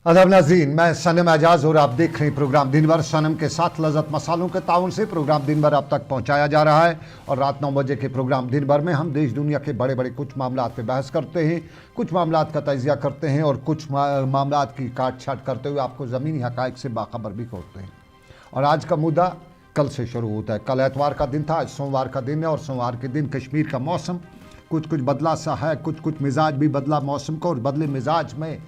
अदब नाज़रीन, मैं सनम एजाज और आप देख रहे हैं प्रोग्राम दिन भर। सनम के साथ लज़्ज़त मसालों के ताउन से प्रोग्राम दिन भर आप तक पहुंचाया जा रहा है। और रात 9 बजे के प्रोग्राम दिन भर में हम देश दुनिया के बड़े बड़े कुछ मामलात पे बहस करते हैं, कुछ मामलात का तजिया करते हैं और कुछ मामलात की काट छाट करते हुए आपको ज़मीनी हक़ाइक़ से बाखबर भी करते हैं। और आज का मुद्दा कल से शुरू होता है। कल एतवार का दिन था, आज सोमवार का दिन है और सोमवार के दिन कश्मीर का मौसम कुछ बदला सा है, कुछ मिजाज भी बदला मौसम का। और बदले मिजाज में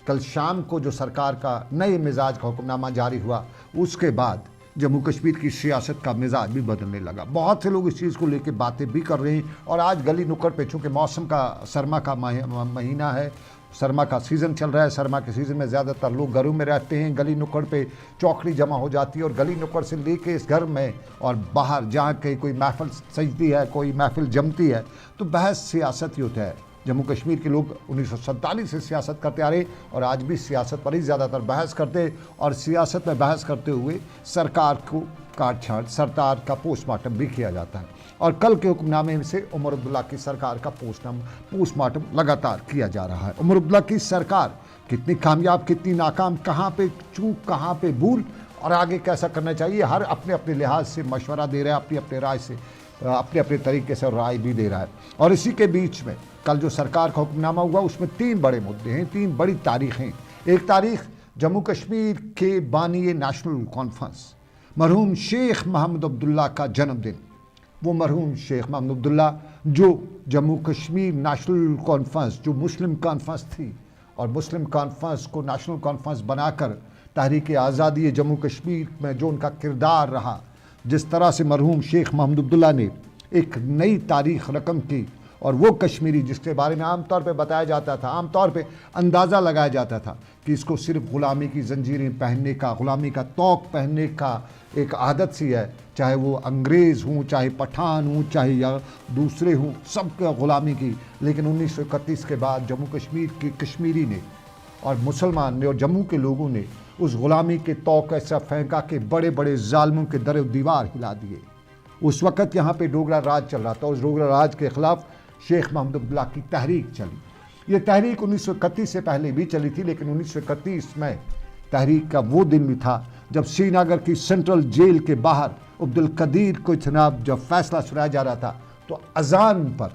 कल शाम को जो सरकार का नए मिजाज का हुक्मनामा जारी हुआ, उसके बाद जम्मू कश्मीर की सियासत का मिजाज भी बदलने लगा। बहुत से लोग इस चीज़ को लेकर बातें भी कर रहे हैं। और आज गली नुक्कड़ पे, चूँकि मौसम का सरमा का महीना है, सरमा का सीज़न चल रहा है, सरमा के सीज़न में ज़्यादातर लोग घरों में रहते हैं, गली नुक्कड़ पे चौकड़ी जमा हो जाती है। और गली नुक्कड़ से लेके इस घर में और बाहर जहाँ कहीं कोई महफिल सजती है, कोई महफिल जमती है, तो बहस सियासत ही होता है। जम्मू कश्मीर के लोग 1947 से सियासत करते आ रहे और आज भी सियासत पर ही ज़्यादातर बहस करते। और सियासत में बहस करते हुए सरकार को काट छाट, सरकार का पोस्टमार्टम भी किया जाता है। और कल के हुक्मनामे से उमर अब्दुल्ला की सरकार का पोस्टमार्टम लगातार किया जा रहा है। उमर अब्दुल्ला की सरकार कितनी कामयाब, कितनी नाकाम, कहाँ पे चूक, कहाँ पे भूल और आगे कैसा करना चाहिए, हर अपने अपने लिहाज से मशवरा दे रहा है, अपनी अपने राय से, अपने अपने तरीके से राय भी दे रहा है। और इसी के बीच में कल जो सरकार का हुक्मनामा हुआ, उसमें 3 बड़े मुद्दे हैं, 3 बड़ी तारीखें। एक तारीख जम्मू कश्मीर के बानी नेशनल कॉन्फ्रेंस मरहूम शेख मोहम्मद अब्दुल्ला का जन्मदिन। वो मरहूम शेख मोहम्मद अब्दुल्ला जो जम्मू कश्मीर नेशनल कॉन्फ्रेंस, जो मुस्लिम कॉन्फ्रेंस थी और मुस्लिम कॉन्फ्रेंस को नेशनल कॉन्फ्रेंस बनाकर तहरीक आज़ादी जम्मू कश्मीर में जो उनका किरदार रहा, जिस तरह से मरहूम शेख मोहम्मद अब्दुल्ला ने एक नई तारीख रकम की। और वो कश्मीरी जिसके बारे में आमतौर पे बताया जाता था, आमतौर पे अंदाज़ा लगाया जाता था कि इसको सिर्फ ग़ुलामी की जंजीरें पहनने का, ग़ुलामी का तौक पहनने का एक आदत सी है, चाहे वो अंग्रेज़ हों, चाहे पठान हों, चाहे या दूसरे हों, सब ग़ुलामी की। लेकिन 1931 के बाद जम्मू कश्मीर के कश्मीरी ने और मुसलमान ने और जम्मू के लोगों ने उस ग़ुलामी के तौक ऐसा फेंका कि बड़े बड़े ज़ालिमों के दर दीवार हिला दिए। उस वक़्त यहाँ पे डोगरा राज चल रहा था। उस डोगरा राज के ख़िलाफ़ शेख मोहम्मद अब्दुल्ला की तहरीक चली। ये तहरीक 1931 से पहले भी चली थी, लेकिन 1931 में तहरीक का वो दिन भी था जब श्रीनगर की सेंट्रल जेल के बाहर अब्दुल कदीर को जनाब जब फैसला सुनाया जा रहा था, तो अजान पर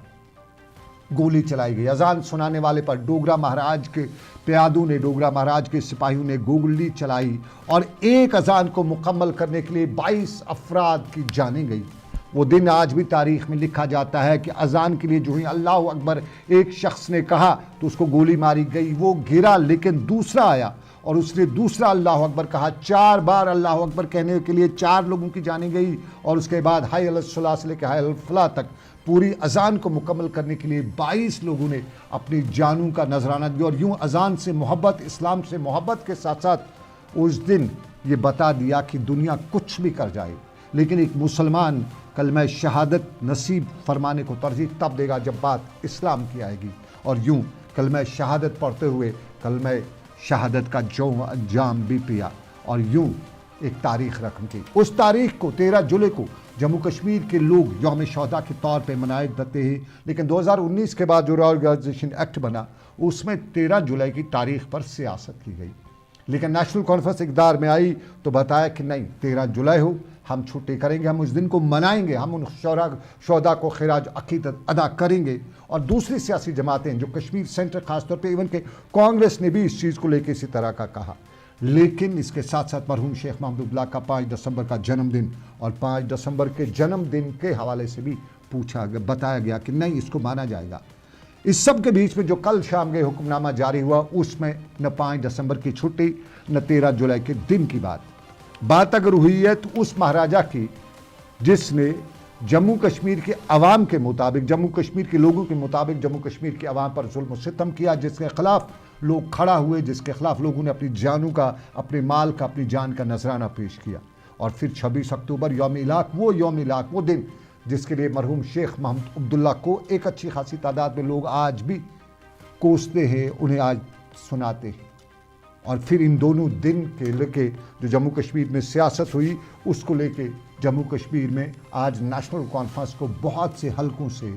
गोली चलाई गई। अजान सुनाने वाले पर डोगरा महाराज के प्यादों ने, डोगरा महाराज के सिपाहियों ने गोली चलाई और एक अजान को मुकम्मल करने के लिए 22 अफराद की जानें गई। वो दिन आज भी तारीख़ में लिखा जाता है कि अजान के लिए जो ही अल्लाह अकबर एक शख्स ने कहा तो उसको गोली मारी गई। वो गिरा, लेकिन दूसरा आया और उसने दूसरा अल्लाह अकबर कहा। 4 बार अल्लाह अकबर कहने के लिए 4 लोगों की जाने गई। और उसके बाद हाय अलस्सलाह से लेकर हाय अल फलाह तक पूरी अजान को मुकम्मल करने के लिए 22 लोगों ने अपनी जानों का नजराना दिया। और यूँ अजान से मोहब्बत, इस्लाम से मोहब्बत के साथ साथ उस दिन ये बता दिया कि दुनिया कुछ भी कर जाए, लेकिन एक मुसलमान कलमा शहादत नसीब फरमाने को तरजीह तब देगा जब बात इस्लाम की आएगी। और यूँ कलमा शहादत पढ़ते हुए कलमा शहादत का जो अंजाम भी पिया और यूँ एक तारीख़ रकम की। उस तारीख़ को 13 जुलाई को जम्मू कश्मीर के लोग यौम शहदा के तौर पे मनाए जाते हैं। लेकिन 2019 के बाद जो रिऑर्गनाइजेशन एक्ट बना, उसमें 13 जुलाई की तारीख़ पर सियासत की गई। लेकिन नेशनल कॉन्फ्रेंस इक़्तिदार में आई तो बताया कि नहीं, 13 जुलाई हो, हम छुट्टी करेंगे, हम उस दिन को मनाएंगे, हम उन शहदा को खिराज अक़ीदत अदा करेंगे। और दूसरी सियासी जमातें जो कश्मीर सेंटर ख़ासतौर पे इवन के कांग्रेस ने भी इस चीज़ को लेकर इसी तरह का कहा। लेकिन इसके साथ साथ मरहूम शेख मोहम्मद अब्दुल्ला का 5 दिसंबर का जन्मदिन और 5 दिसंबर के जन्मदिन के हवाले से भी बताया गया कि नहीं, इसको माना जाएगा। इस सब के बीच में जो कल शाम के हुक्मनामा जारी हुआ, उसमें न 5 दिसंबर की छुट्टी न 13 जुलाई के दिन की बात अगर हुई है तो उस महाराजा की जिसने जम्मू कश्मीर के अवाम के मुताबिक, जम्मू कश्मीर के लोगों के मुताबिक जम्मू कश्मीर के अवाम पर जुल्म सितम किया, जिसके ख़िलाफ़ लोग खड़ा हुए, जिसके ख़िलाफ़ लोगों ने अपनी जानों का, अपने माल का, अपनी जान का नजराना पेश किया। और फिर 26 अक्टूबर यौम इलाक, वो दिन जिसके लिए मरहूम शेख मोहम्मद अब्दुल्ला को एक अच्छी खासी तादाद में लोग आज भी कोसते हैं, उन्हें आज सुनाते हैं। और फिर इन दोनों दिन के लेके जो जम्मू कश्मीर में सियासत हुई, उसको लेके जम्मू कश्मीर में आज नेशनल कॉन्फ्रेंस को बहुत से हलकों से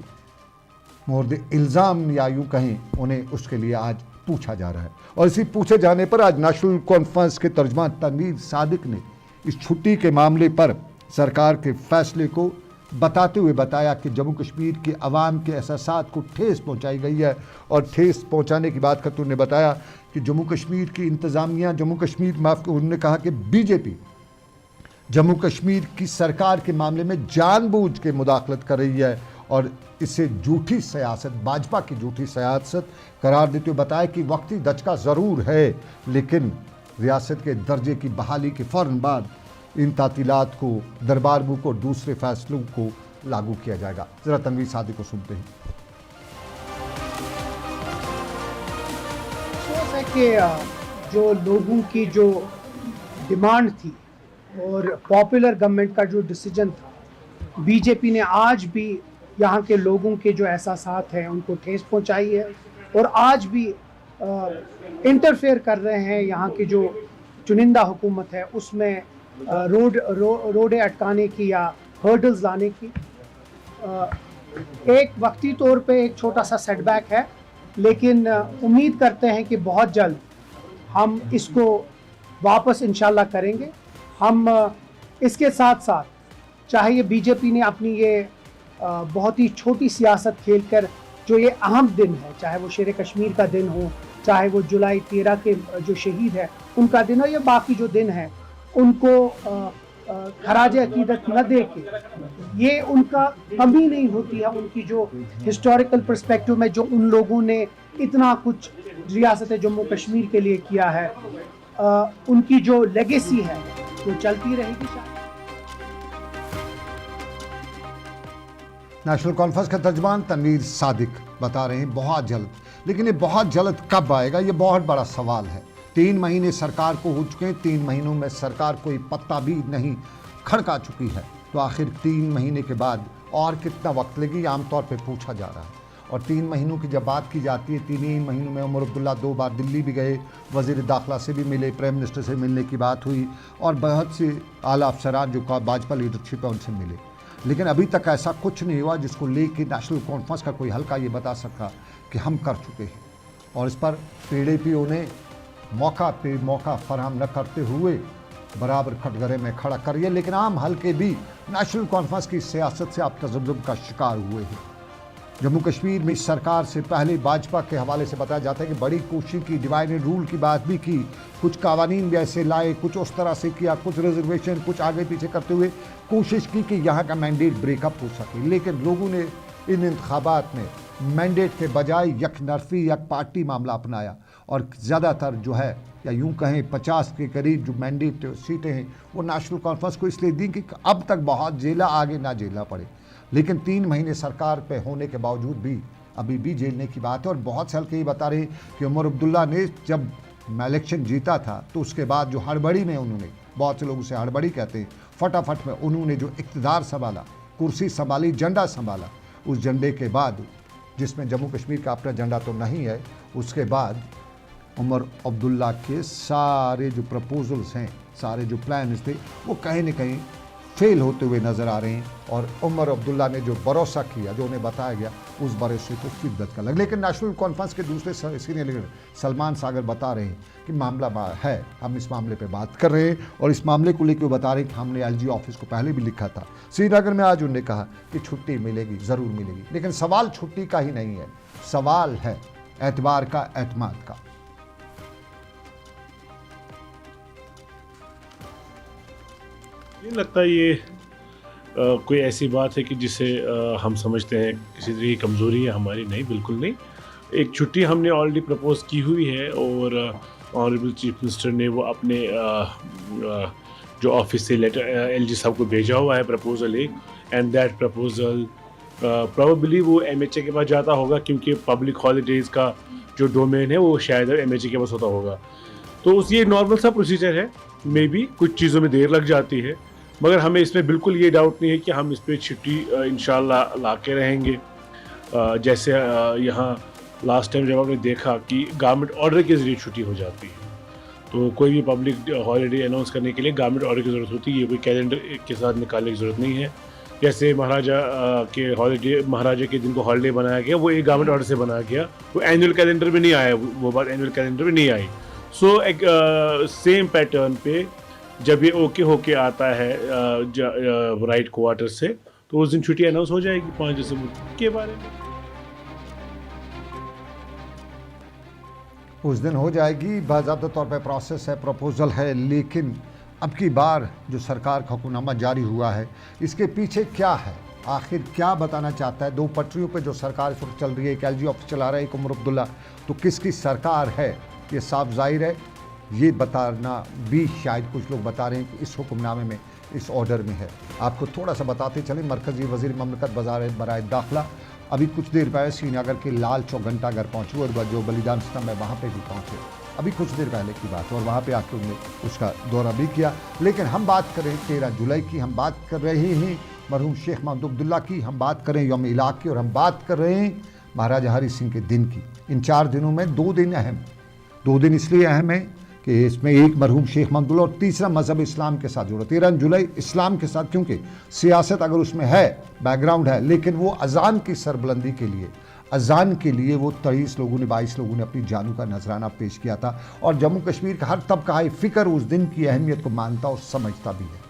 मोर्द इल्ज़ाम या यूँ कहें उन्हें उसके लिए आज पूछा जा रहा है। और इसी पूछे जाने पर आज नेशनल कॉन्फ्रेंस के तर्जमान तनवीर सादिक ने इस छुट्टी के मामले पर सरकार के फैसले को बताते हुए बताया कि जम्मू कश्मीर के अवाम के एहसासात को ठेस पहुंचाई गई है। और ठेस पहुंचाने की बात करते उन्होंने बताया कि जम्मू कश्मीर की इंतज़ामिया, जम्मू कश्मीर उन्होंने कहा कि बीजेपी जम्मू कश्मीर की सरकार के मामले में जानबूझ के मुदाखलत कर रही है और इसे झूठी सियासत, भाजपा की झूठी सियासत करार देते हुए बताया कि वक्ती दचका ज़रूर है, लेकिन रियासत के दर्जे की बहाली के फ़ौरन बाद इन तातीलात को, दरबार बुक और दूसरे फैसलों को लागू किया जाएगा। ज़रा तनवीर सादिक को सुनते हैं। अफसोस है कि जो लोगों की जो डिमांड थी और पॉपुलर गवर्नमेंट का जो डिसीजन था, बीजेपी ने आज भी यहाँ के लोगों के जो एहसासात हैं उनको ठेस पहुँचाई है और आज भी इंटरफेयर कर रहे हैं। यहाँ की जो चुनिंदा हुकूमत है उसमें रोडें अटकाने की या हर्डल्स लाने की। एक वक्ती तौर पे एक छोटा सा सेटबैक है, लेकिन उम्मीद करते हैं कि बहुत जल्द हम इसको वापस इंशाल्लाह करेंगे। हम इसके साथ साथ चाहे ये बीजेपी ने अपनी ये बहुत ही छोटी सियासत खेलकर जो ये अहम दिन है, चाहे वो शेर कश्मीर का दिन हो, चाहे वो जुलाई 13 के जो शहीद है उनका दिन हो, या बाकी जो दिन है उनको खराज अकीदत न दे के, ये उनका कमी नहीं होती है उनकी जो हिस्टोरिकल पर्सपेक्टिव में जो उन लोगों ने इतना कुछ रियासत जम्मू कश्मीर के लिए किया है, उनकी जो लेगेसी है वो चलती रहेगी। नेशनल कॉन्फ्रेंस का तर्जमान तनवीर सादिक बता रहे हैं बहुत जल्द, लेकिन ये बहुत जल्द कब आएगा, ये बहुत बड़ा सवाल है। 3 महीने सरकार को हो चुके हैं, 3 महीनों में सरकार कोई पत्ता भी नहीं खड़का चुकी है, तो आखिर 3 महीने के बाद और कितना वक्त लगेगी, आमतौर पे पूछा जा रहा है। और 3 महीनों की जब बात की जाती है, 3 ही महीनों में उमर अब्दुल्ला 2 बार दिल्ली भी गए, वज़ीर दाखिला से भी मिले, प्राइम मिनिस्टर से मिलने की बात हुई और बहुत से आला अफसरान जो भाजपा लीडरशिप है उनसे मिले, लेकिन अभी तक ऐसा कुछ नहीं हुआ जिसको लेके नेशनल कॉन्फ्रेंस का कोई हल्का ये बता सका कि हम कर चुके हैं। और इस पर पीडीपी ने मौका पे मौका फराहम न करते हुए बराबर कटघरे में खड़ा करिए, लेकिन आम हल्के भी नेशनल कॉन्फ्रेंस की सियासत से आप तजब्जुब का शिकार हुए हैं। जम्मू कश्मीर में सरकार से पहले भाजपा के हवाले से बताया जाता है कि बड़ी कोशिश की, डिवाइड एंड रूल की बात भी की, कुछ कावानीन भी ऐसे लाए, कुछ उस तरह से किया, कुछ रिजर्वेशन, कुछ आगे पीछे करते हुए कोशिश की कि यहाँ का मैंडेट ब्रेकअप हो सके। लेकिन लोगों ने इन इंतखाबात में मैंडेट के बजाय यकनरफी, यक पार्टी मामला अपनाया और ज़्यादातर जो है, या यूँ कहें 50 के करीब जो मैंडेट सीटें हैं वो नेशनल कॉन्फ्रेंस को इसलिए दी कि अब तक बहुत जेला, आगे ना झेलना पड़े। लेकिन 3 महीने सरकार पे होने के बावजूद भी अभी भी झेलने की बात है। और बहुत से हल्के ही बता रहे कि उमर अब्दुल्ला ने जब इलेक्शन जीता था तो उसके बाद जो हड़बड़ी में उन्होंने, बहुत से लोग उसे हड़बड़ी कहते हैं, फटाफट में उन्होंने जो इक़्तिदार संभाला, कुर्सी संभाली, झंडा संभाला, उस झंडे के बाद, जिसमें जम्मू कश्मीर का अपना झंडा तो नहीं है, उसके बाद उमर अब्दुल्ला के सारे जो प्रपोजल्स हैं, सारे जो प्लान्स थे, वो कहीं न कहीं फेल होते हुए नज़र आ रहे हैं। और उमर अब्दुल्ला ने जो भरोसा किया, जो उन्हें बताया गया, उस भरोसे को शिद्दत का लग। लेकिन नेशनल कॉन्फ्रेंस के दूसरे सीनियर लीडर सलमान सागर बता रहे हैं कि मामला है, हम इस मामले पे बात कर रहे हैं और इस मामले को लेकर बता रहे हैं कि हमने एलजी ऑफिस को पहले भी लिखा था। श्रीनगर में आज उन्होंने कहा कि छुट्टी मिलेगी, ज़रूर मिलेगी, लेकिन सवाल छुट्टी का ही नहीं है, सवाल है एतबार का, एतमाद का। नहीं लगता ये कोई ऐसी बात है कि जिसे हम समझते हैं किसी तरह की कमज़ोरी है हमारी, नहीं, बिल्कुल नहीं। एक छुट्टी हमने ऑलरेडी प्रपोज़ की हुई है और ऑनरेबल चीफ मिनिस्टर ने वो अपने जो ऑफिस से लेटर एलजी साहब को भेजा हुआ है प्रपोज़ल एक, एंड दैट प्रपोज़ल प्रोबेबली वो एमएचए के पास जाता होगा, क्योंकि पब्लिक हॉलीडेज़ का जो डोमेन है वो शायद एमएचए के पास होता होगा। तो ये नॉर्मल सा प्रोसीजर है, मे बी कुछ चीज़ों में देर लग जाती है, मगर हमें इसमें बिल्कुल ये डाउट नहीं है कि हम इस पर छुट्टी इंशाल्लाह ला के रहेंगे। जैसे यहाँ लास्ट टाइम जब हमने देखा कि गवर्नमेंट ऑर्डर के ज़रिए छुट्टी हो जाती है, तो कोई भी पब्लिक हॉलीडे अनाउंस करने के लिए गवर्नमेंट ऑर्डर की ज़रूरत होती है, ये कोई कैलेंडर के साथ निकालने की ज़रूरत नहीं है। जैसे महाराजा के दिन को हॉलीडे बनाया गया, वो एक गवर्नमेंट ऑर्डर से बनाया गया, वो एनुअल कैलेंडर में नहीं आया, वो बात एनुअल कैलेंडर में नहीं आई। सो एक सेम पैटर्न पे जब ये ओके होके आता है राइट क्वार्टर से, तो उस दिन छुट्टी अनाउंस हो जाएगी 5 दिसंबर के बारे में। उस दिन हो जाएगी, बाज़ाब्ता तौर पे प्रोसेस है, प्रपोजल है। लेकिन अब की बार जो सरकार का हुक्मनामा जारी हुआ है, इसके पीछे क्या है, आखिर क्या बताना चाहता है? दो पटरियों पे जो सरकार इस वक्त चल रही है, एक एलजी ऑफिस चला रहा है, एक उमर अब्दुल्ला, तो किसकी सरकार है ये साफ जाहिर है। ये बताना भी शायद कुछ लोग बता रहे हैं कि इस हुक्मनामे में, इस ऑर्डर में है। आपको थोड़ा सा बताते चलें, मरकज़ी वज़ीर ममलकत बराए दाखिला अभी कुछ देर पहले श्रीनगर के लाल चौक घंटाघर पहुँचे और जो बलिदान स्तंभ है वहाँ पे भी पहुँचे, अभी कुछ देर पहले की बात, और वहाँ पे आके उन्होंने उसका दौरा भी किया। लेकिन हम बात करें 13 जुलाई की, हम बात कर रहे हैं मरहूम शेख महमूद अब्दुल्ला की, हम बात करें यौम इलाक़ की, और हम बात कर रहे हैं महाराजा हरी सिंह के दिन की। इन 4 दिनों में 2 दिन अहम, 2 दिन इसलिए अहम है कि इसमें एक मरहूम शेख महमूद अब्दुल्ला और तीसरा मज़हब इस्लाम के साथ जुड़ा। 13 जुलाई इस्लाम के साथ, क्योंकि सियासत अगर उसमें है, बैकग्राउंड है, लेकिन वो अजान की सरबुलंदी के लिए, अजान के लिए वो 23 लोगों ने, 22 लोगों ने अपनी जानों का नजराना पेश किया था। और जम्मू कश्मीर का हर तबका फ़िक्र उस दिन की अहमियत को मानता और समझता भी है।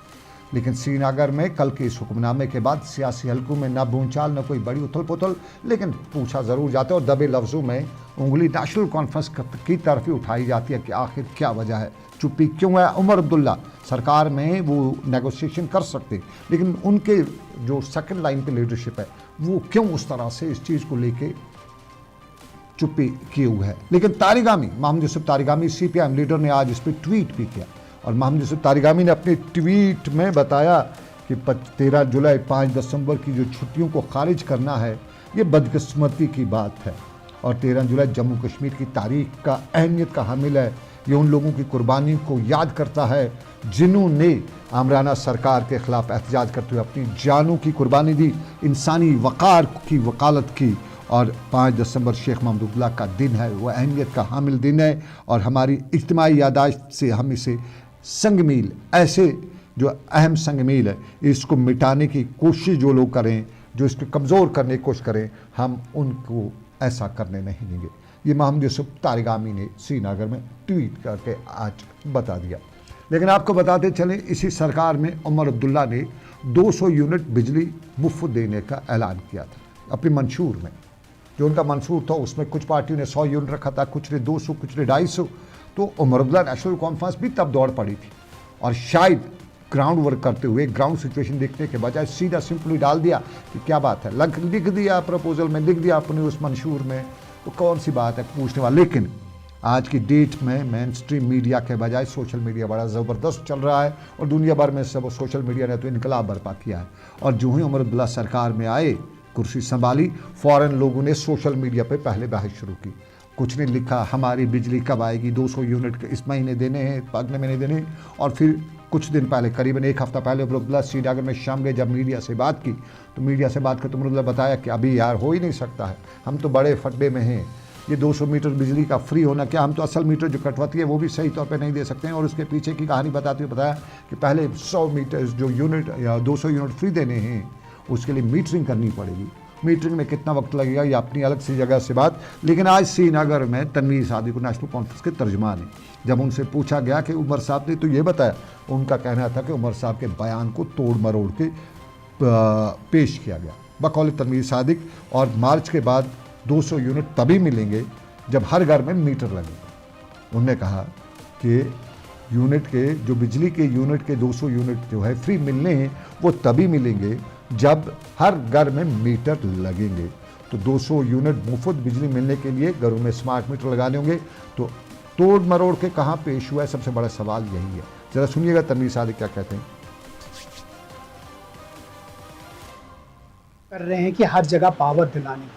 लेकिन श्रीनगर में कल के इस हुक्मनामे के बाद सियासी हलकों में न भूचाल, न कोई बड़ी उथल पुथल, लेकिन पूछा ज़रूर जाता है और दबे लफ्ज़ों में उंगली नेशनल कॉन्फ्रेंस की तरफ ही उठाई जाती है कि आखिर क्या वजह है, चुप्पी क्यों है। उमर अब्दुल्ला सरकार में वो नेगोशिएशन कर सकते, लेकिन उनके जो सेकंड लाइन पे लीडरशिप है वो क्यों उस तरह से इस चीज़ को लेके चुप्पी किए हुए है। लेकिन तारिगामी, मोहम्मद यूसुफ तारिगामी CPIM लीडर ने आज इस पर ट्वीट भी किया, और मोहम्मद यूसुफ तारिगामी ने अपने ट्वीट में बताया कि 13 जुलाई 5 दिसंबर की जो छुट्टियों को खारिज करना है, ये बदकिस्मती की बात है, और 13 जुलाई जम्मू कश्मीर की तारीख का अहमियत का हामिल है। ये उन लोगों की कुर्बानी को याद करता है जिन्होंने आमराना सरकार के ख़िलाफ़ एहतजाज करते हुए अपनी जानों की कुर्बानी दी, इंसानी वक़ार की वकालत की। और 5 दिसंबर शेख महमूद अब्दुल्ला का दिन है, वह अहमियत का हामिल दिन है, और हमारी इज्तिमाई यादाश्त से हम इसे संगमील, ऐसे जो अहम संगमील है, इसको मिटाने की कोशिश जो लोग करें, जो इसको कमज़ोर करने की कोशिश करें, हम उनको ऐसा करने नहीं देंगे। ये मोहम्मद यूसुफ तारिगामी ने श्रीनगर में ट्वीट करके आज बता दिया। लेकिन आपको बताते चलें, इसी सरकार में उमर अब्दुल्ला ने 200 यूनिट बिजली मुफ्त देने का ऐलान किया था अपने मंशूर में। जो उनका मंशूर था उसमें कुछ पार्टियों ने 100 यूनिट रखा था, कुछ ने 200, कुछ ने 250। तो उमर अब्दुल्ला नेशनल कॉन्फ्रेंस भी तब दौड़ पड़ी थी, और शायद ग्राउंड वर्क करते हुए, ग्राउंड सिचुएशन देखने के बजाय सीधा सिंपली डाल दिया कि क्या बात है, लिख दिया प्रपोजल में, लिख दिया अपने उस मंशूर में, तो कौन सी बात है पूछने वाला। लेकिन आज की डेट में मेन स्ट्रीम मीडिया के बजाय सोशल मीडिया बड़ा ज़बरदस्त चल रहा है, और दुनिया भर में सब सोशल मीडिया ने तो इनकलाब बर्पा किया है। और जो ही उमर अब्दुल्ला सरकार में आए, कुर्सी संभाली, फ़ौरन लोगों ने सोशल मीडिया पे पहले बहस शुरू की। कुछ ने लिखा हमारी बिजली कब आएगी, 200 यूनिट इस महीने देने हैं, अगले महीने देने हैं। और फिर कुछ दिन पहले, करीबन 1 हफ्ता पहले, उमर अब्दुल्ला श्रीनगर में शाम गए, जब मीडिया से बात की, तो मीडिया से बात करते उमर अब्दुल्ला बताया कि अभी यार हो ही नहीं सकता है, हम तो बड़े फड्डे में हैं, ये 200 मीटर बिजली का फ्री होना क्या, हम तो असल मीटर जो कटवाती है वो भी सही तौर पे नहीं दे सकते हैं। और उसके पीछे की कहानी बताते हुए बताया कि पहले 100 मीटर जो यूनिट या 200 यूनिट फ्री देने हैं, उसके लिए मीटरिंग करनी पड़ेगी। मीटरिंग में कितना वक्त लगेगा ये अपनी अलग सी जगह से बात। लेकिन आज श्रीनगर में तनवीर सादिक नेशनल कॉन्फ्रेंस के तर्जुमान हैं, जब उनसे पूछा गया कि उमर साहब ने तो ये बताया, उनका कहना था कि उमर साहब के बयान को तोड़ मरोड़ के पेश किया गया बकौल तनवीर सादिक। और मार्च के बाद 200 यूनिट तभी मिलेंगे जब हर घर में मीटर लगेगा। उन्होंने कहा कि यूनिट के जो बिजली के यूनिट के 200 यूनिट जो है फ्री मिलने हैं, वो तभी मिलेंगे जब हर घर में मीटर लगेंगे। तो 200 यूनिट मुफ्त बिजली मिलने के लिए घरों में स्मार्ट मीटर लगाने होंगे। तो तोड़ मरोड़ के कहाँ पेश हुआ है, सबसे बड़ा सवाल यही है। जरा सुनिएगा तनवीर सादिक क्या कहते हैं। कर रहे हैं कि हर जगह पावर दिलाने की।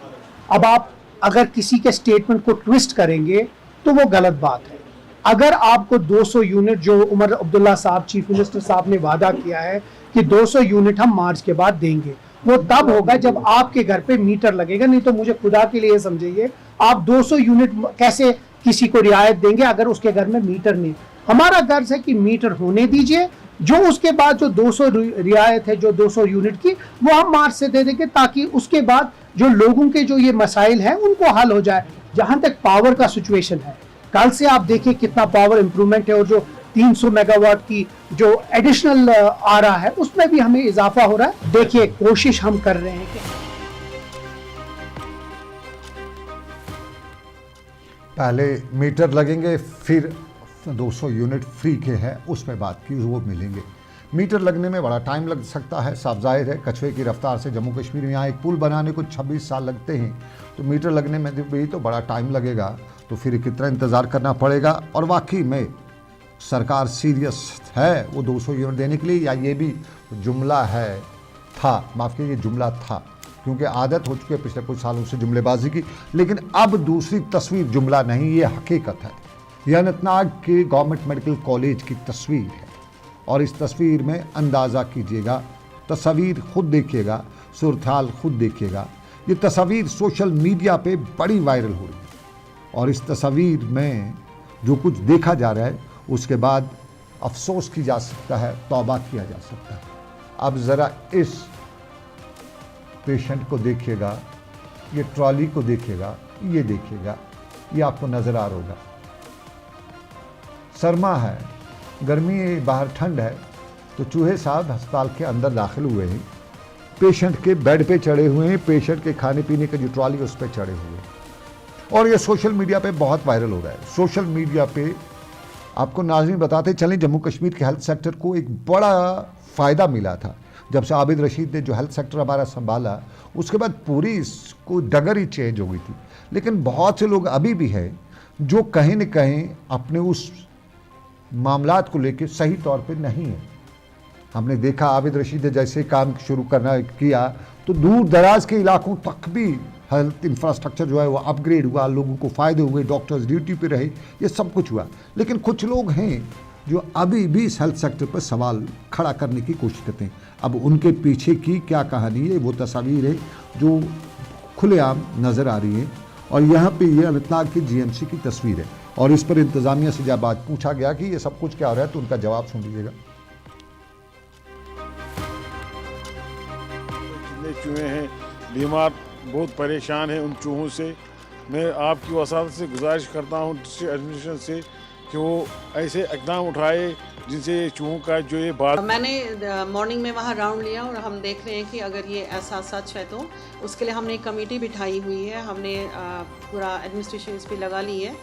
अब आप अगर किसी के स्टेटमेंट को ट्विस्ट करेंगे तो वो गलत बात है। अगर आपको 200 यूनिट जो उमर अब्दुल्ला साहब चीफ मिनिस्टर साहब ने वादा किया है कि 200 यूनिट हम मार्च के बाद देंगे, वो तब होगा जब आपके घर पे मीटर लगेगा। नहीं तो मुझे खुदा के लिए समझिए, आप 200 यूनिट कैसे किसी को रियायत देंगे अगर उसके घर में मीटर नहीं। हमारा गर्ज है कि मीटर होने दीजिए, जो उसके बाद जो 200 रियायत है, जो 200 यूनिट की, वो हम मार्च से दे देंगे, ताकि उसके बाद जो लोगों के जो ये मसाइल हैं उनको हल हो जाए। जहां तक पावर का सिचुएशन है, कल से आप देखिए कितना पावर इंप्रूवमेंट है, और जो 300 मेगावाट की जो एडिशनल आ रहा है उसमें भी हमें इजाफा हो रहा है। देखिए कोशिश हम कर रहे हैं कि पहले मीटर लगेंगे, फिर 200 यूनिट फ्री के हैं उस पर बात की, वो मिलेंगे। मीटर लगने में बड़ा टाइम लग सकता है, साफ जाहिर है। कछुए की रफ्तार से जम्मू कश्मीर में यहाँ एक पुल बनाने को 26 साल लगते हैं, तो मीटर लगने में भी तो बड़ा टाइम लगेगा। तो फिर कितना इंतज़ार करना पड़ेगा। और वाकई में सरकार सीरियस है वो 200 यूनिट देने के लिए, या ये भी जुमला है था, माफ़ कीजिए जुमला था, क्योंकि आदत हो चुकी है पिछले कुछ सालों से जुमलेबाजी की। लेकिन अब दूसरी तस्वीर जुमला नहीं, ये हकीकत है। यह अनंतनाग के गवर्नमेंट मेडिकल कॉलेज की तस्वीर है, और इस तस्वीर में अंदाज़ा कीजिएगा, तस्वीर खुद देखिएगा, सूरत-हाल खुद देखिएगा। ये तस्वीर सोशल मीडिया पे बड़ी वायरल हो रही है, और इस तस्वीर में जो कुछ देखा जा रहा है उसके बाद अफसोस की जा सकता है, तौबा किया जा सकता है। अब ज़रा इस पेशेंट को देखिएगा, ये ट्रॉली को देखिएगा, ये देखिएगा, ये आपको नज़र आ रहा होगा। सरमा है, गर्मी है, बाहर ठंड है, तो चूहे साहब अस्पताल के अंदर दाखिल हुए हैं, पेशेंट के बेड पे चढ़े हुए हैं, पेशेंट के खाने पीने का जो ट्रॉली उस पर चढ़े हुए हैं, और ये सोशल मीडिया पे बहुत वायरल हो रहा है। सोशल मीडिया पे आपको नाज़रीन बताते चलें, जम्मू कश्मीर के हेल्थ सेक्टर को एक बड़ा फ़ायदा मिला था जब से आबिद रशीद ने जो हेल्थ सेक्टर हमारा संभाला, उसके बाद पूरी इसको डगर ही चेंज हो गई थी। लेकिन बहुत से लोग अभी भी हैं जो कहीं न कहीं अपने उस मामलात को लेकर सही तौर पे नहीं है। हमने देखा आबिद रशीद ने जैसे काम शुरू करना किया तो दूर दराज के इलाकों तक भी हेल्थ इंफ्रास्ट्रक्चर जो है वो अपग्रेड हुआ, लोगों को फ़ायदे हुए, डॉक्टर्स ड्यूटी पे रहे, ये सब कुछ हुआ। लेकिन कुछ लोग हैं जो अभी भी इस हेल्थ सेक्टर पर सवाल खड़ा करने की कोशिश करते हैं। अब उनके पीछे की क्या कहानी है, वो तस्वीर है जो खुलेआम नज़र आ रही है। और यहाँ पे ये अनंतनाग की जीएमसी की तस्वीर है, और इस पर इंतज़ामिया से जब बात पूछा गया कि ये सब कुछ क्या हो रहा है, तो उनका जवाब सुन लीजिएगा। जितने चूहे हैं बीमार, बहुत परेशान हैं उन चूहों से। मैं आपकी वसालत से गुजारिश करता हूँ डिस्ट्रिक्ट एडमिनिस्ट्रेशन से कि वो ऐसे इकदाम उठाए जिनसे चूहों का जो ये बात। मैंने मॉर्निंग में वहाँ राउंड लिया, और हम देख रहे हैं कि अगर ये ऐसा सच है तो उसके लिए हमने एक कमेटी बिठाई हुई है, हमने पूरा एडमिनिस्ट्रेशन इस पर लगा ली है।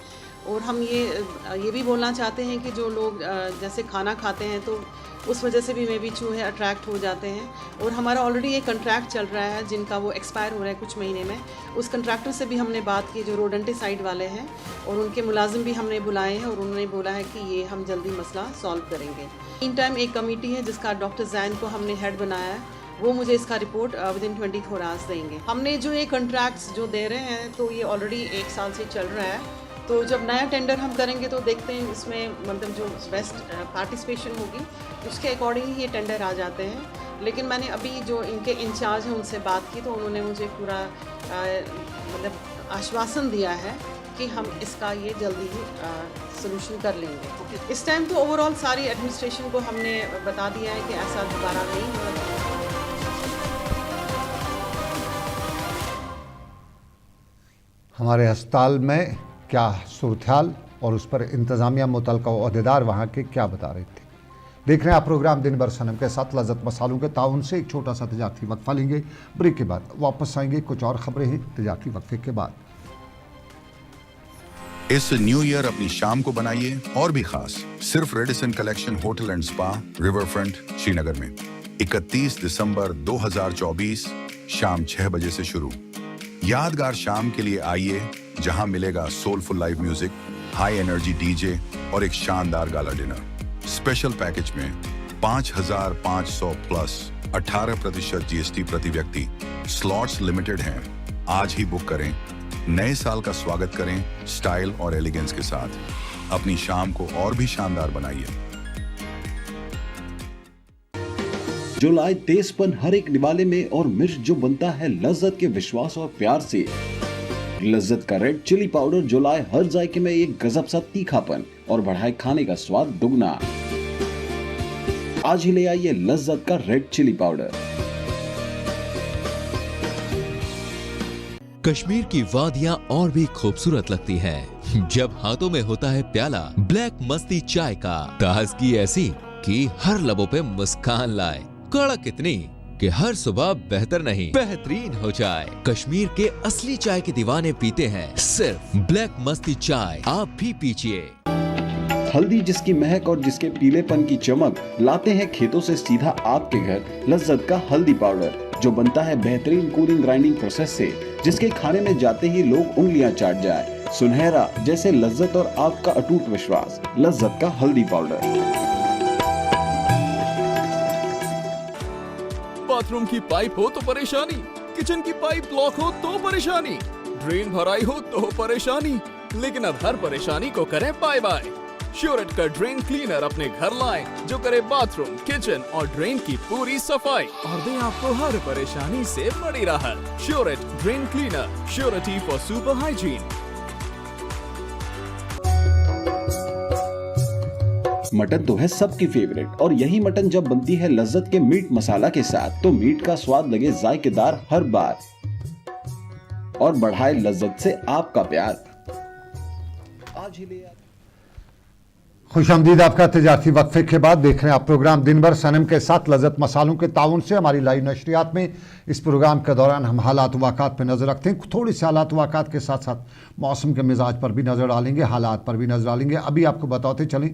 और हम ये भी बोलना चाहते हैं कि जो लोग जैसे खाना खाते हैं तो उस वजह से भी मे बी चूहे अट्रैक्ट हो जाते हैं। और हमारा ऑलरेडी एक कंट्रैक्ट चल रहा है जिनका वो एक्सपायर हो रहा है कुछ महीने में। उस कंट्रैक्टर से भी हमने बात की जो रोडेंटिसाइड वाले हैं, और उनके मुलाजिम भी हमने बुलाए हैं, और उन्होंने बोला है कि ये हम जल्दी मसला सॉल्व करेंगे। इन टाइम एक कमेटी है जिसका डॉक्टर जैन को हमने हेड बनाया है, वो मुझे इसका रिपोर्ट विदिन 24 आवर्स देंगे। हमने जो ये कंट्रैक्ट्स जो दे रहे हैं तो ये ऑलरेडी 1 साल से चल रहा है। तो जब नया टेंडर हम करेंगे तो देखते हैं इसमें मतलब जो बेस्ट पार्टिसिपेशन होगी उसके अकॉर्डिंग ही ये टेंडर आ जाते हैं। लेकिन मैंने अभी जो इनके इंचार्ज हैं उनसे बात की, तो उन्होंने मुझे पूरा मतलब आश्वासन दिया है कि हम इसका ये जल्दी ही सलूशन कर लेंगे। इस टाइम तो ओवरऑल सारी एडमिनिस्ट्रेशन को हमने बता दिया है कि ऐसा दोबारा नहीं होगा। हमारे अस्पताल में क्या सूरत-हाल और उस पर इंतज़ामिया मुतल्लिक़ ओहदेदार वहाँ के क्या बता रहे थे। देख रहे हैं आप प्रोग्राम दिन भर सनम के साथ। लज़्ज़त मसालों के ताउन से एक छोटा सा तजारती वक्फा लेंगे, ब्रेक के बाद वापस आएंगे। कुछ और खबरें हैं तजारती वक्फे के बाद। इस न्यू ईयर अपनी शाम को बनाइए और भी खास, सिर्फ Radisson collection hotel and spa, river front, Srinagar में 31 दिसंबर 2024 शाम 6 बजे से शुरू। यादगार शाम के लिए आइए, जहां मिलेगा soulful live music, high energy DJ और एक शानदार गाला डिनर। स्पेशल पैकेज में 5,500 प्लस 18% जीएसटी प्रति व्यक्ति। स्लॉट्स लिमिटेड हैं, आज ही बुक करें। नए साल का स्वागत करें स्टाइल और एलिगेंस के साथ। अपनी शाम को और भी शानदार बनाइए। जो लाए तेजपन हर एक निवाले में, और मिर्च जो बनता है लज्जत के विश्वास और प्यार से। लज्जत का रेड चिली पाउडर जो लाए हर जायके में एक गजब सा तीखापन और बढ़ाए खाने का स्वाद दुगना। आज ही ले आइए लज्जत का रेड चिली पाउडर। कश्मीर की वादियां और भी खूबसूरत लगती हैं जब हाथों में होता है प्याला ब्लैक मस्ती चाय का। ताजगी ऐसी कि हर लबों पे मुस्कान लाए, कड़क इतनी कि हर सुबह बेहतर नहीं बेहतरीन हो जाए। कश्मीर के असली चाय के दीवाने पीते हैं सिर्फ ब्लैक मस्ती चाय, आप भी पीजिए। हल्दी जिसकी महक और जिसके पीलेपन की चमक लाते हैं खेतों से सीधा आपके घर लज्जत का हल्दी पाउडर, जो बनता है बेहतरीन कूलिंग ग्राइंडिंग प्रोसेस से, जिसके खाने में जाते ही लोग उंगलियां चाट जाए। सुनहरा जैसे लज्जत और आपका अटूट विश्वास, लज्जत का हल्दी पाउडर। बाथरूम की पाइप हो तो परेशानी, किचन की पाइप ब्लॉक हो तो परेशानी, ड्रेन भराई हो तो परेशानी, लेकिन अब हर परेशानी को करें बाय बाय। श्योरेट का ड्रेन क्लीनर अपने घर लाएं, जो करे बाथरूम, किचन और ड्रेन की पूरी सफाई और दे आपको हर परेशानी से बड़ी राहत। श्योरेट drain cleaner, surety for super hygiene. Mutton तो है सबकी फेवरेट, और यही मटन जब बनती है लज्जत के मीट मसाला के साथ तो मीट का स्वाद लगे जायकेदार हर बार और बढ़ाए लज्जत से आपका प्यार। आज ही ले खुशामदीद आपका तजारती वक्फे के बाद देख रहे हैं आप प्रोग्राम दिन भर सनम के साथ लज्जत मसालों के ताउन से हमारी लाइव नशरियात में। इस प्रोग्राम के दौरान हम हालात वाक़ात पर नज़र रखते हैं, थोड़ी सी हालात वाक़ात के साथ साथ मौसम के मिजाज पर भी नज़र डालेंगे, हालात पर भी नज़र डालेंगे। अभी आपको बताते चलें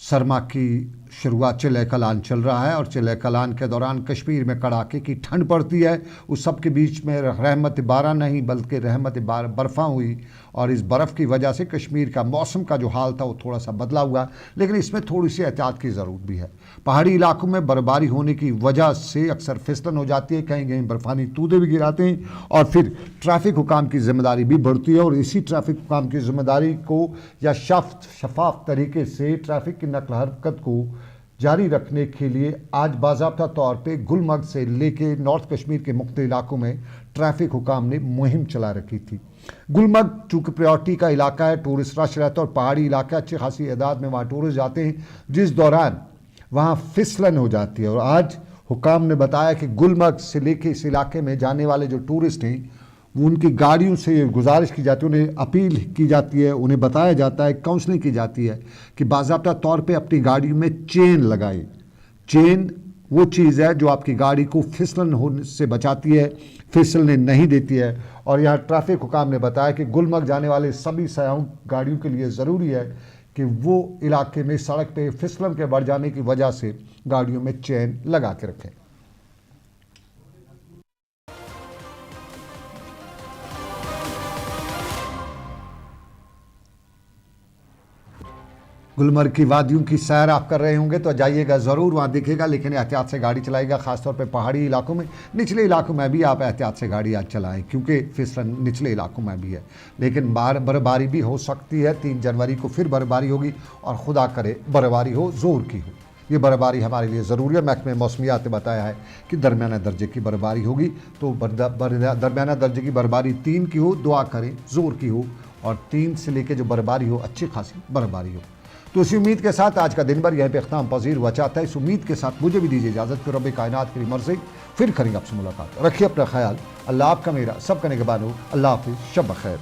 सरमा की शुरुआत चिले कलान चल रहा है और चिले कलान के दौरान कश्मीर में कड़ाके की ठंड पड़ती है। उस सब के बीच में रहमत बारा नहीं बल्कि रहमत बर्फ़ा हुई और इस बर्फ़ की वजह से कश्मीर का मौसम का जो हाल था वो थोड़ा सा बदला हुआ, लेकिन इसमें थोड़ी सी एहतियात की ज़रूरत भी है। पहाड़ी इलाकों में बर्फबारी होने की वजह से अक्सर फिसलन हो जाती है, कहीं कहीं बर्फ़ानी तूदे भी गिराते हैं और फिर ट्रैफिक हुकाम की ज़िम्मेदारी भी बढ़ती है। और इसी ट्रैफिक हुकाम की ज़िम्मेदारी को या शफाफ तरीके से ट्रैफिक की नकल हरकत को जारी रखने के लिए आज बाज़ाब्ता तौर पे गुलमर्ग से लेके नॉर्थ कश्मीर के मुख्तलिफ इलाकों में ट्रैफिक हुकाम ने मुहिम चला रखी थी। गुलमर्ग चूँकि प्रायोरिटी का इलाका है, टूरिस्ट रश रहता है और पहाड़ी इलाका अच्छी खासी तादाद में वहाँ टूरिस्ट जाते हैं, जिस दौरान वहाँ फिसलन हो जाती है। और आज हुकाम ने बताया कि गुलमर्ग से लेके इस इलाके में जाने वाले जो टूरिस्ट हैं वो उनकी गाड़ियों से गुजारिश की जाती है, उन्हें अपील की जाती है, उन्हें बताया जाता है, काउंसलिंग की जाती है कि बाज़ाब्ता तौर पे अपनी गाड़ियों में चेन लगाए। चेन वो चीज़ है जो आपकी गाड़ी को फिसलन होने से बचाती है, फिसलने नहीं देती है। और यहाँ ट्रैफिक हुकाम ने बताया कि गुलमर्ग जाने वाले सभी सयाहों गाड़ियों के लिए ज़रूरी है कि वो इलाके में सड़क पे फिसलन के बढ़ जाने की वजह से गाड़ियों में चेन लगा के रखें। गुलमर्ग की वादियों की सैर आप कर रहे होंगे तो जाइएगा ज़रूर, वहाँ दिखेगा, लेकिन एहतियात से गाड़ी चलाइएगा। ख़ासतौर पे पहाड़ी इलाकों में, निचले इलाकों में भी आप एहतियात से गाड़ी आज चलाएं क्योंकि फिसलन निचले इलाकों में भी है। लेकिन बर्फबारी भी हो सकती है, 3 जनवरी को फिर बर्फबारी होगी और खुदा करे बर्फबारी हो, ज़ोर की हो। ये बर्फबारी हमारे लिए ज़रूरी है। महकमे मौसमियात ने बताया है कि दरमियाना दर्जे की बर्फबारी होगी, तो दरमियाना दर्जे की बर्फबारी 3 की हो, दुआ करें ज़ोर की हो और 3 से लेकर जो बर्फबारी हो अच्छी खासी बर्फबारी हो। तो इसी उम्मीद के साथ आज का दिन भर यहीं पे इख्तिताम पजीर हुआ चाहता है। इस उम्मीद के साथ मुझे भी दीजिए इजाज़त, फिर रब कायनात की मर्ज़ी फिर करेंगे आपसे मुलाकात। रखिए अपना ख्याल, अल्लाह आपका मेरा सबका निगहबान हो। अल्लाह हाफ़िज़, शब बख़ैर।